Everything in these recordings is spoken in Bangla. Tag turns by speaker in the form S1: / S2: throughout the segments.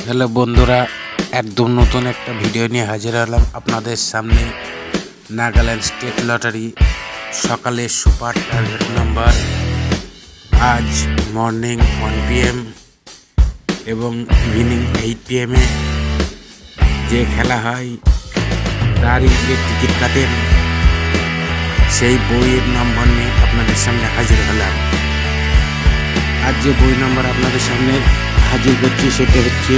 S1: হ্যালো বন্ধুরা, একদম নতুন একটা ভিডিও নিয়ে হাজির হলাম আপনাদের সামনে। নাগাল্যান্ড স্টেট লটারি সকালে সুপার টার্গেট নাম্বার আজ মর্নিং 1 PM এবং ইভিনিং 8 PM যে খেলা হয় তারই যে টিকিট কাটেন সেই বইয়ের নম্বর নিয়ে আপনাদের সামনে হাজির হলাম। আজ যে বই নম্বর আপনাদের সামনে হাজির করছি সেটা হচ্ছে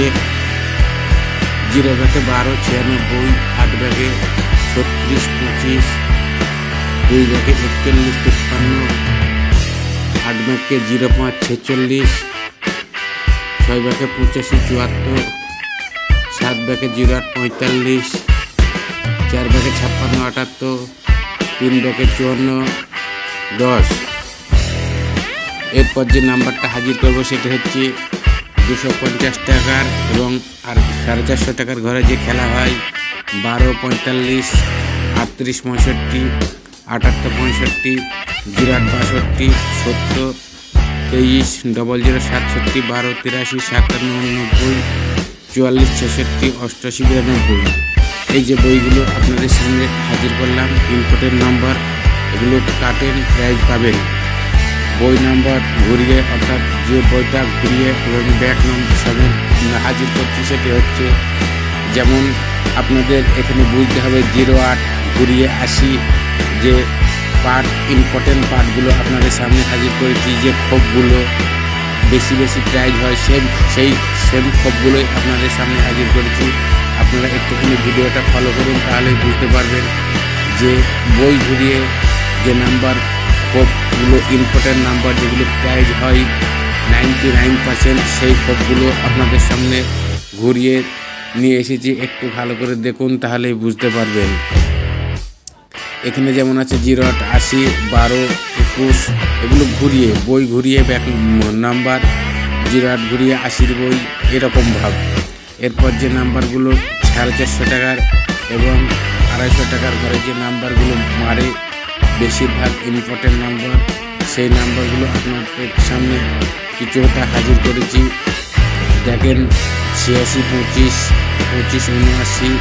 S1: 0 ব্যাগে 12 96, 8 ব্যাগে 36 25, 2 ব্যাগে 41 53, 8 ব্যাগে 05 46, 6 ব্যাগে 85 74, 7 ব্যাগে 08 45, 4 ব্যাগে 56 78, 3 ব্যাগে 54 10। এরপর যে নাম্বারটা হাজির করবো সেটা হচ্ছে 250 টাকার এবং আর 450 টাকার ঘরে যে খেলা হয় 12 45, 38 65, 78 65, 08 62, 70 23, 00 67, 12 83, 57 90, 44 66, 88 92। এই যে বইগুলো আপনাদের সামনে হাজির করলাম, ইম্পোর্টের নাম্বার, এগুলো কাটেন প্রাইজ পাবেন। বই নাম্বার ঘুরিয়ে অর্থাৎ যে বইটা ঘুরিয়ে এবং ব্যাক নম্বর সমেত হাজির করছি সেটি হচ্ছে, যেমন আপনাদের এখানে বুঝতে হবে 08 ঘুরিয়ে 80 যে পার্ট, ইম্পর্টেন্ট পার্টগুলো আপনাদের সামনে হাজির করেছি। যে খোপগুলো বেশি প্রাইজ হয় সেই সেম খোপগুলোই আপনাদের সামনে হাজির করেছি। আপনারা একটুখানি ভিডিওটা ফলো করুন, তাহলেই বুঝতে পারবেন যে বই ঘুরিয়ে যে নাম্বার খোপগুলো ইম্পর্টেন্ট নাম্বার যেগুলো প্রাইজ হয় 99%, সেই খোপগুলো আপনাদের সামনে ঘুরিয়ে নিয়ে এসেছি। একটু ভালো করে দেখুন, তাহলেই বুঝতে পারবেন। এখানে যেমন আছে 08 80 12 21, এগুলো ঘুরিয়ে বই ঘুরিয়ে ব্যাক নাম্বার 08 ঘুরিয়ে 80 বই এরকম ভাব। এরপর যে নাম্বারগুলো 450 টাকার এবং 250 টাকার ঘরে যে নাম্বারগুলো মারে বেশিরভাগ ইম্পর্টেন্ট নাম্বার, সেই নাম্বারগুলো আপনাদের সামনে কিছুটা হাজির করেছি। দেখেন 86 25, 25 79,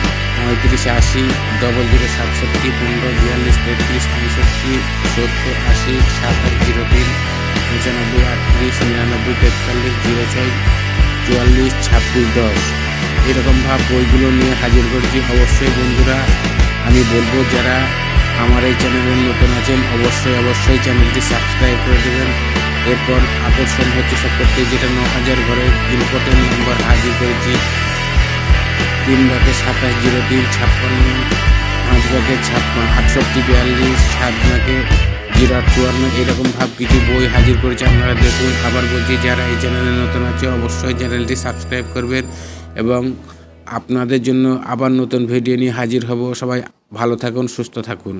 S1: 35 80, 00 67, 15 42, 33 65, 70 80, 27 03, 95 38, 99 43, 06 44 26 10। এরকম ভাব বইগুলো নিয়ে হাজির করেছি। অবশ্যই বন্ধুরা আমি বলবো, যারা আমার এই চ্যানেলে নতুন আছেন অবশ্যই চ্যানেলটি সাবস্ক্রাইব করে দেবেন। এরপর আকর্ষণ হচ্ছে সবথেকে যেটা 9000 ঘরের ইম্পর্টেন্ট নাম্বার হাজির করেছি। 3 ব্যাগে 27 03 56, 5 ব্যাগে 68 42, 7 ব্যাগে 08 54, এরকম ভাব কিছু বই হাজির করেছে। আপনারা দেখুন। আবার বলছি, যারা এই চ্যানেলে নতুন আছে অবশ্যই চ্যানেলটি সাবস্ক্রাইব করবেন এবং আপনাদের জন্য আবার নতুন ভিডিও নিয়ে হাজির হব। সবাই ভালো থাকুন, সুস্থ থাকুন।